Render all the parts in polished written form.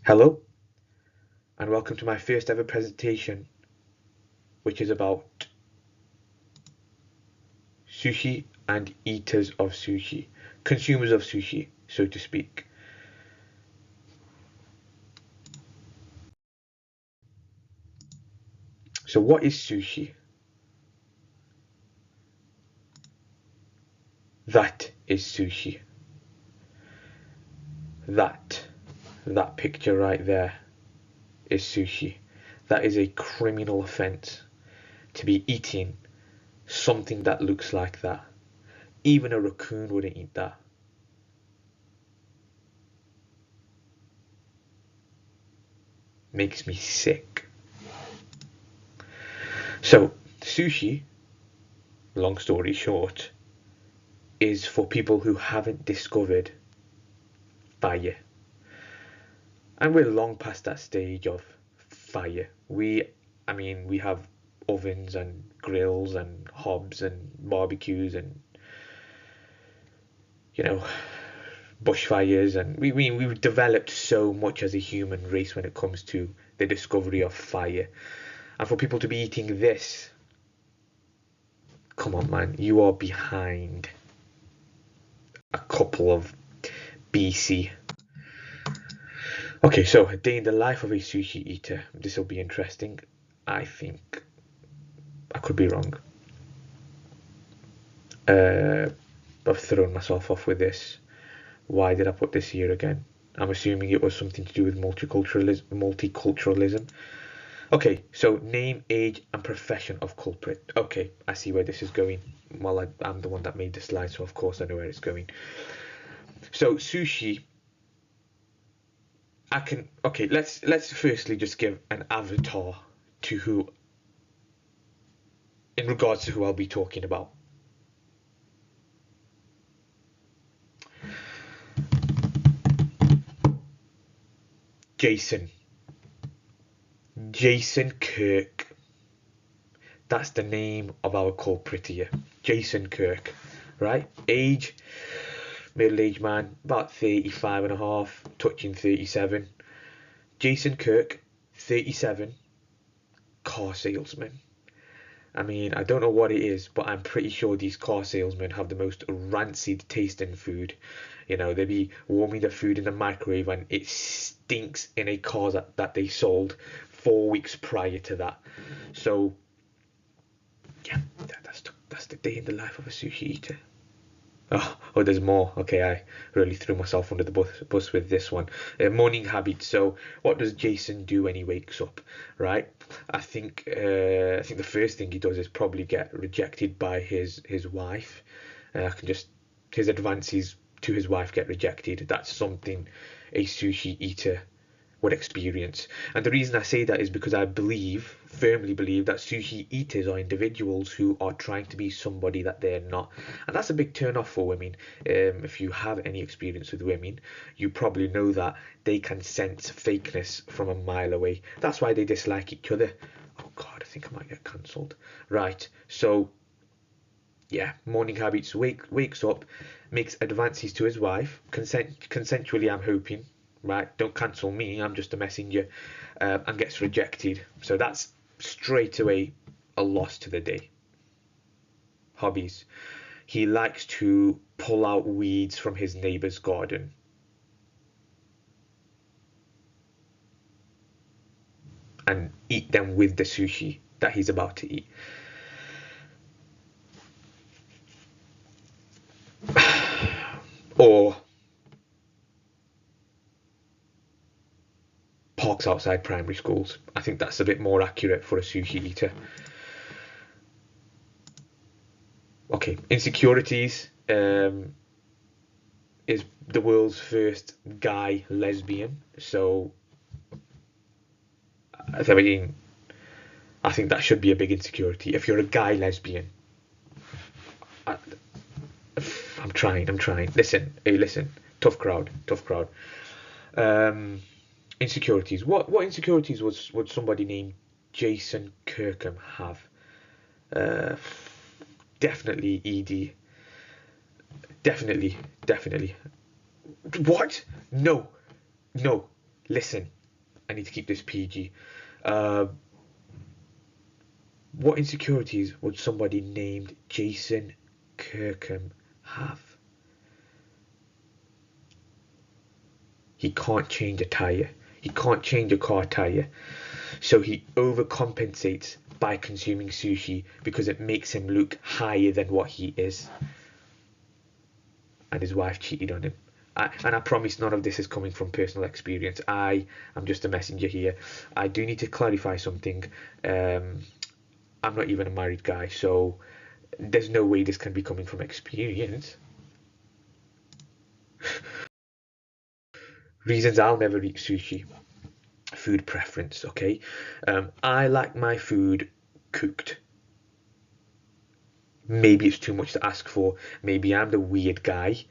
Hello, and welcome to my first ever presentation, which is about sushi and eaters of sushi, consumers of sushi, so to speak. So, what is sushi? That is sushi. That, that picture right there is sushi. That is a criminal offence to be eating something that looks like that. Even a raccoon wouldn't eat that. Makes me sick. So, sushi, long story short, is for people who haven't discovered fire. And we're long past that stage of fire. We have ovens and grills and hobs and barbecues and, you know, bushfires. And we've developed so much as a human race when it comes to the discovery of fire. And for people to be eating this, come on, man, you are behind a couple of BC. Okay, so a day in the life of a sushi eater. This will be interesting. I think I could be wrong. Uh, I've thrown myself off with this. Why did I put this here again? I'm assuming it was something to do with multiculturalism. Okay, so name, age, and profession of culprit. Okay, I see where this is going. Well, I'm the one that made the slide, so of course I know where it's going. So sushi, I can. Okay, let's firstly just give an avatar to who, in regards to who I'll be talking about. Jason. Jason Kirk. That's the name of our culprit here. Jason Kirk. Right? Age, middle-aged man, about 35 and a half, touching 37. Jason Kirk, 37, car salesman. I mean, I don't know what it is, but I'm pretty sure these car salesmen have the most rancid tasting food. You know, they be warming the food in the microwave and it stinks in a car that they sold 4 weeks prior to that. So, yeah, that's the day in the life of a sushi eater. Oh, there's more. Okay, I really threw myself under the bus with this one. Morning habits. So, what does Jason do when he wakes up? Right? I think the first thing he does is probably get rejected by his wife. I can just his advances to his wife get rejected. That's something a sushi eater would experience. And the reason I say that is because I firmly believe, that sushi eaters are individuals who are trying to be somebody that they're not. And that's a big turn off for women. If you have any experience with women, you probably know that they can sense fakeness from a mile away. That's why they dislike each other. Oh God, I think I might get cancelled. Right, so yeah, morning habits. Wakes up, makes advances to his wife, consensually, I'm hoping. Right, don't cancel me. I'm just a messenger, and gets rejected. So that's straight away a loss to the day. Hobbies. He likes to pull out weeds from his neighbour's garden and eat them with the sushi that he's about to eat. Or parks outside primary schools. I think that's a bit more accurate for a sushi eater. Okay, insecurities. Is the world's first guy lesbian. So I mean, I think that should be a big insecurity. If you're a guy lesbian, I, I'm trying. I'm trying. Listen, hey, listen. Tough crowd. Tough crowd. Um, insecurities. What insecurities would somebody named Jason Kirkham have? Uh, Definitely ED. Definitely, definitely. What? No, no. Listen, I need to keep this PG. Uh, what insecurities would somebody named Jason Kirkham have? He can't change a tire. He can't change a car tire. So he overcompensates by consuming sushi because it makes him look higher than what he is. And his wife cheated on him. And I promise none of this is coming from personal experience. I am just a messenger here. I do need to clarify something. I'm not even a married guy, so there's no way this can be coming from experience. Reasons I'll never eat sushi. Food preference, okay? I like my food cooked. Maybe it's too much to ask for. Maybe I'm the weird guy,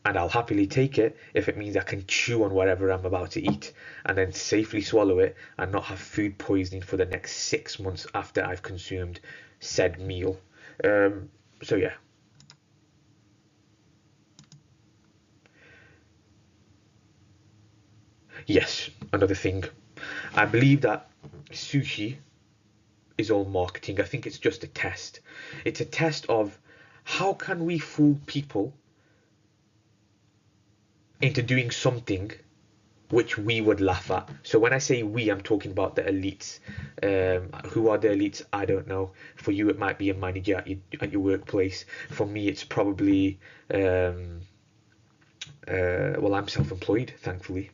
and I'll happily take it if it means I can chew on whatever I'm about to eat and then safely swallow it and not have food poisoning for the next 6 months after I've consumed said meal. So yeah. Yes, another thing. I believe that sushi is all marketing. I think it's just a test. It's a test of how can we fool people into doing something which we would laugh at. So when I say we, I'm talking about the elites. Who are the elites? I don't know. For you, it might be a manager at your workplace. For me, it's probably well, I'm self-employed, thankfully,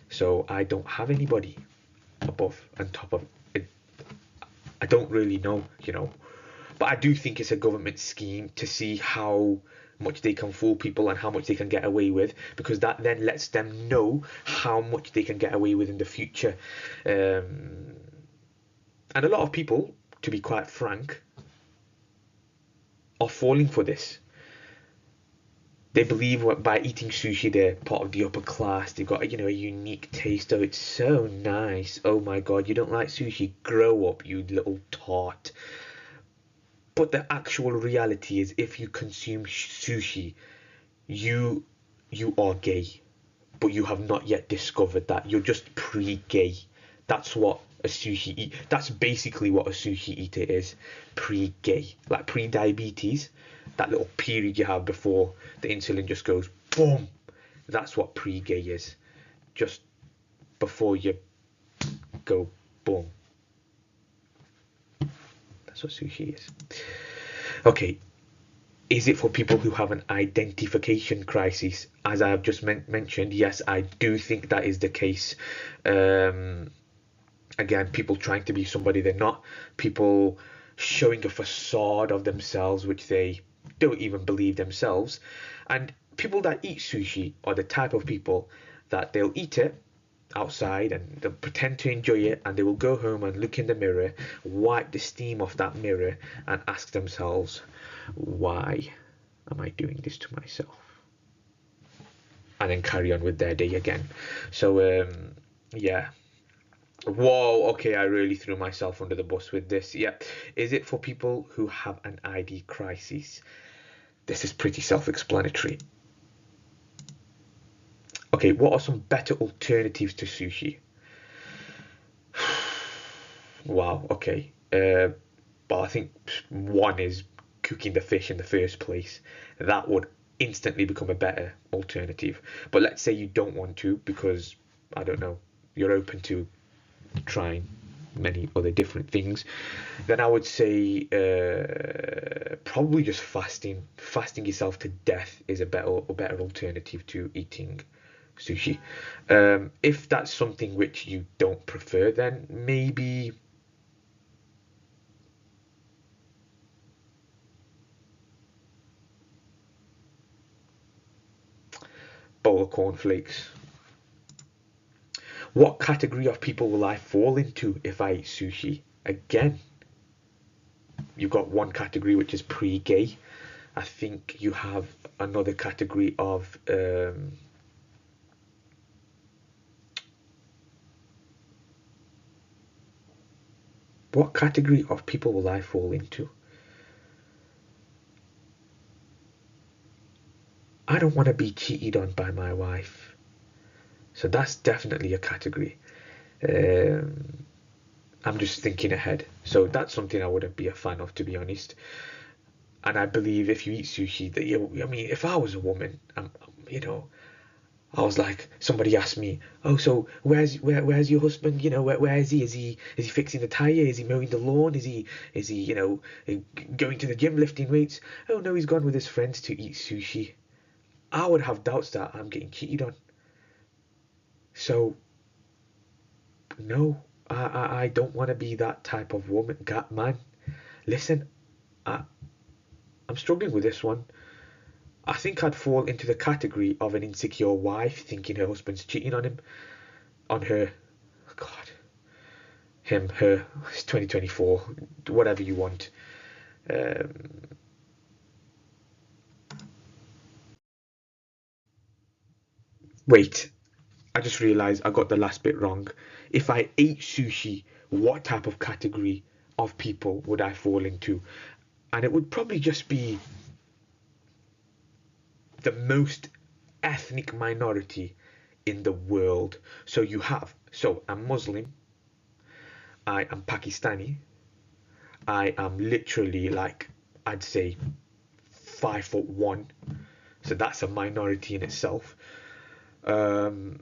so I don't have anybody above and top of it. I don't really know, but I do think it's a government scheme to see how much they can fool people and how much they can get away with, because that then lets them know how much they can get away with in the future. And a lot of people, to be quite frank, are falling for this. They believe by eating sushi they're part of the upper class. They've got a unique taste. Oh, it's so nice. Oh my god, you don't like sushi? Grow up, you little tart. But the actual reality is, if you consume sushi, you you are gay, but you have not yet discovered that. You're just pre-gay. That's what a sushi eat. That's basically what a sushi eater is. Pre-gay, like pre-diabetes. That little period you have before the insulin just goes boom. That's what pre-gay is. Just before you go boom. That's what sushi is. Okay, is it for people who have an identification crisis? As I have just mentioned, yes, I do think that is the case. Again, people trying to be somebody they're not, people showing a facade of themselves which they don't even believe themselves. And people that eat sushi are the type of people that they'll eat it outside and they'll pretend to enjoy it, and they will go home and look in the mirror, wipe the steam off that mirror, and ask themselves, why am I doing this to myself? And then carry on with their day again. So yeah. Whoa, okay, I really threw myself under the bus with this. Yeah. Is it for people who have an ID crisis? This is pretty self-explanatory. Okay, what are some better alternatives to sushi? Wow, okay. But I think one is cooking the fish in the first place. That would instantly become a better alternative. But let's say you don't want to because, I don't know, you're open to trying many other different things. Then I would say probably just fasting. Fasting yourself to death is a better alternative to eating sushi. If that's something which you don't prefer, then maybe bowl of cornflakes. What category of people will I fall into if I eat sushi? Again, you've got one category which is pre-gay. I think you have another category of what category of people will I fall into? I don't want to be cheated on by my wife. So that's definitely a category. Um, I'm just thinking ahead. So that's something I wouldn't be a fan of, to be honest. And I believe if you eat sushi, that I mean, if I was a woman, you know, I was like, somebody asked me, oh, so where's your husband? You know, where is he? Is he fixing the tire? Is he mowing the lawn? Is he going to the gym lifting weights? Oh no, he's gone with his friends to eat sushi. I would have doubts that I'm getting cheated on. So no, I don't want to be that type of woman, man. Listen, I, I'm struggling with this one. I think I'd fall into the category of an insecure wife thinking her husband's cheating on her. God, him, her. It's 2024. Whatever you want. Um, Wait, I just realised I got the last bit wrong. If I ate sushi, what type of category of people would I fall into? And it would probably just be the most ethnic minority in the world. So I'm Muslim, I am Pakistani, I am literally like, I'd say 5'1", so that's a minority in itself. Um,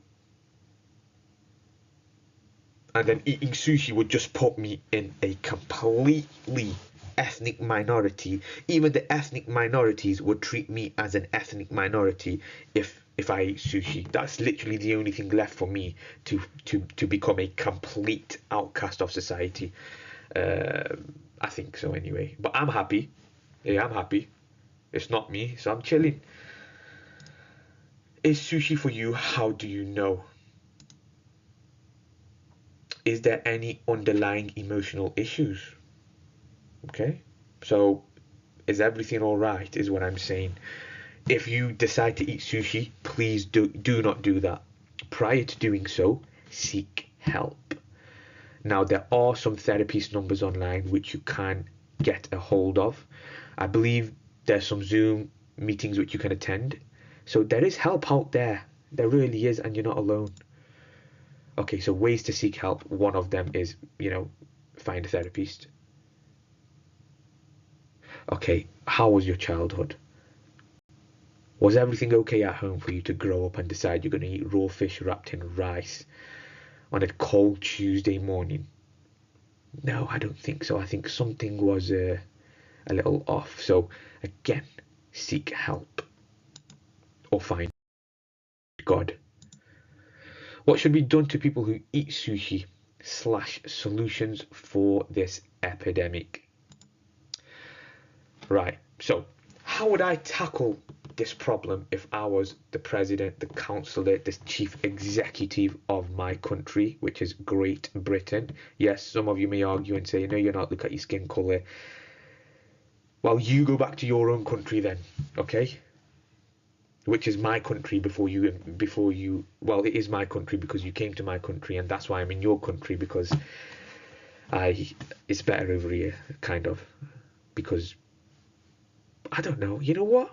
and then eating sushi would just put me in a completely ethnic minority. Even the ethnic minorities would treat me as an ethnic minority if I eat sushi. That's literally the only thing left for me to become a complete outcast of society. I think so anyway. But I'm happy. Yeah, I'm happy. It's not me, so I'm chilling. Is sushi for you? How do you know? Is there any underlying emotional issues? Okay, so is everything all right? Is what I'm saying. If you decide to eat sushi, please do not do that. Prior to doing so, seek help. Now there are some therapist numbers online which you can get a hold of. I believe there's some Zoom meetings which you can attend. So there is help out there. There really is, and you're not alone. Okay, so ways to seek help. One of them is, find a therapist. Okay, how was your childhood? Was everything okay at home for you to grow up and decide you're going to eat raw fish wrapped in rice on a cold Tuesday morning? No, I don't think so. I think something was a little off. So, again, seek help or find God. What should be done to people who eat sushi slash solutions for this epidemic? Right, so how would I tackle this problem if I was the president, the councillor, the chief executive of my country, which is Great Britain? Yes, some of you may argue and say, no, you're not, look at your skin colour. Well, you go back to your own country then, okay? Which is my country well, it is my country because you came to my country, and that's why I'm in your country, because it's better over here, kind of, because I don't know, you know what?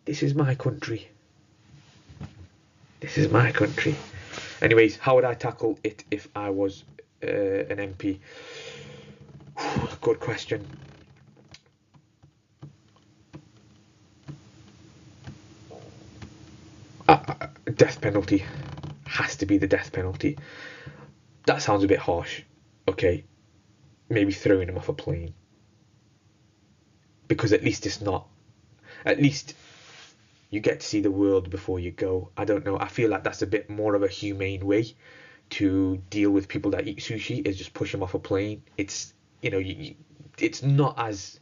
This is my country. This is my country. Anyways, how would I tackle it if I was an MP? Good question. Death penalty. Has to be the death penalty. That sounds a bit harsh. Okay, maybe throwing him off a plane. Because at least it's not. At least you get to see the world before you go. I don't know. I feel like that's a bit more of a humane way to deal with people that eat sushi, is just push them off a plane. It's it's not as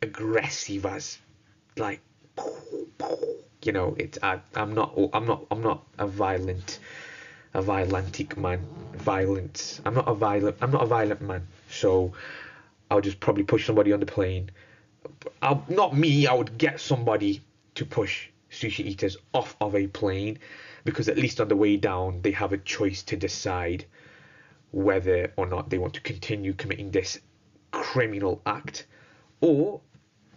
aggressive as like it's I'm not a violentic man. Violence. I'm not a violent man. So I'll just probably push somebody on the plane. Not me. I would get somebody to push sushi eaters off of a plane, because at least on the way down they have a choice to decide whether or not they want to continue committing this criminal act, or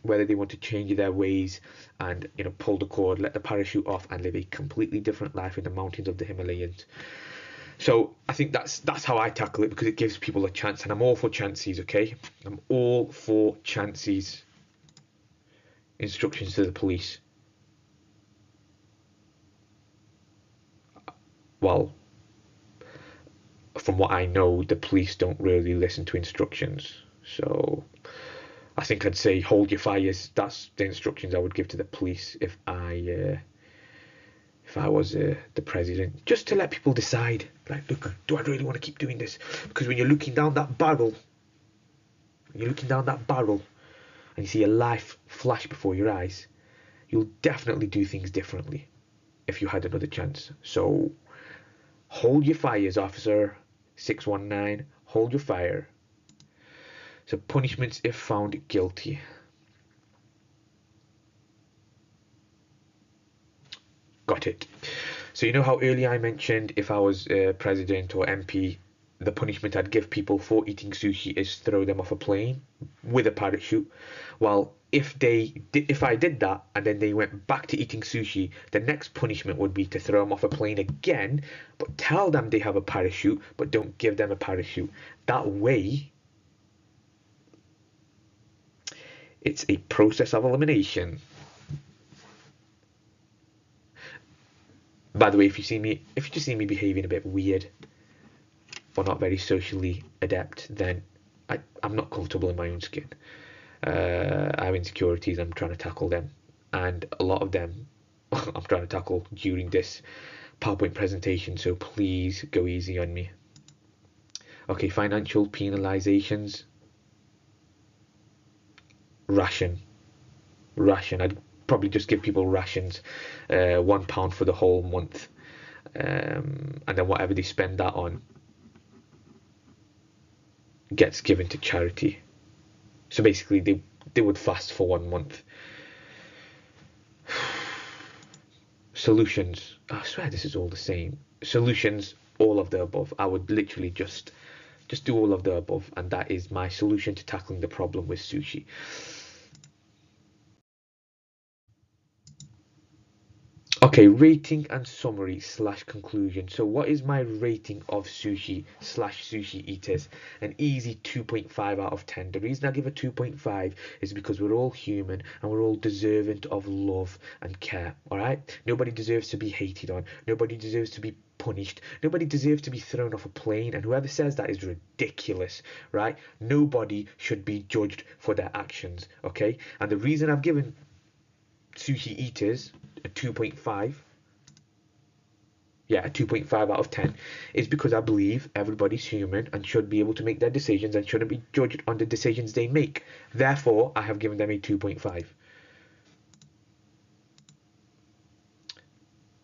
whether they want to change their ways and, you know, pull the cord, let the parachute off, and live a completely different life in the mountains of the Himalayas. So I think that's how I tackle it, because it gives people a chance, and I'm all for chances. Okay, I'm all for chances. Instructions to the police. Well, from what I know, the police don't really listen to instructions. So I think I'd say hold your fires. That's the instructions I would give to the police if I was the president, just to let people decide. Like, look, do I really want to keep doing this? Because when you're looking down that barrel, and you see a life flash before your eyes, you'll definitely do things differently if you had another chance. So hold your fires, Officer 619. Hold your fire. So punishments if found guilty. Got it. So you know how earlier I mentioned if I was president or MP, the punishment I'd give people for eating sushi is throw them off a plane with a parachute. Well, if I did that and then they went back to eating sushi, the next punishment would be to throw them off a plane again, but tell them they have a parachute, but don't give them a parachute. That way, it's a process of elimination. By the way, if you just see me behaving a bit weird or not very socially adept, then I'm not comfortable in my own skin. I have insecurities. I'm trying to tackle them, and a lot of them I'm trying to tackle during this PowerPoint presentation. So please go easy on me. Okay, financial penalizations. Ration. I'd probably just give people rations, £1 for the whole month, and then whatever they spend that on gets given to charity. So basically, they would fast for 1 month. Solutions. I swear this is all the same. Solutions, all of the above. I would literally just do all of the above, and that is my solution to tackling the problem with sushi. Okay, rating and summary slash conclusion. So what is my rating of sushi slash sushi eaters? An easy 2.5 out of 10. The reason I give a 2.5 is because we're all human and we're all deserving of love and care, all right? Nobody deserves to be hated on. Nobody deserves to be punished. Nobody deserves to be thrown off a plane, and whoever says that is ridiculous, right? Nobody should be judged for their actions, okay? And the reason I've given sushi eaters a 2.5, yeah, a 2.5 out of 10, is because I believe everybody's human and should be able to make their decisions and shouldn't be judged on the decisions they make. Therefore, I have given them a 2.5.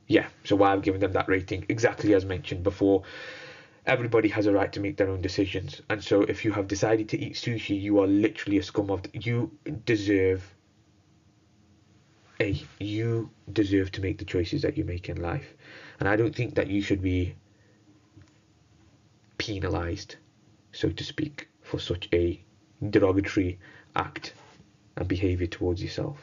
Yeah, so why I've given them that rating, exactly as mentioned before. Everybody has a right to make their own decisions, and so if you have decided to eat sushi, you are literally a scum of you deserve you deserve to make the choices that you make in life, and I don't think that you should be penalized, so to speak, for such a derogatory act and behavior towards yourself.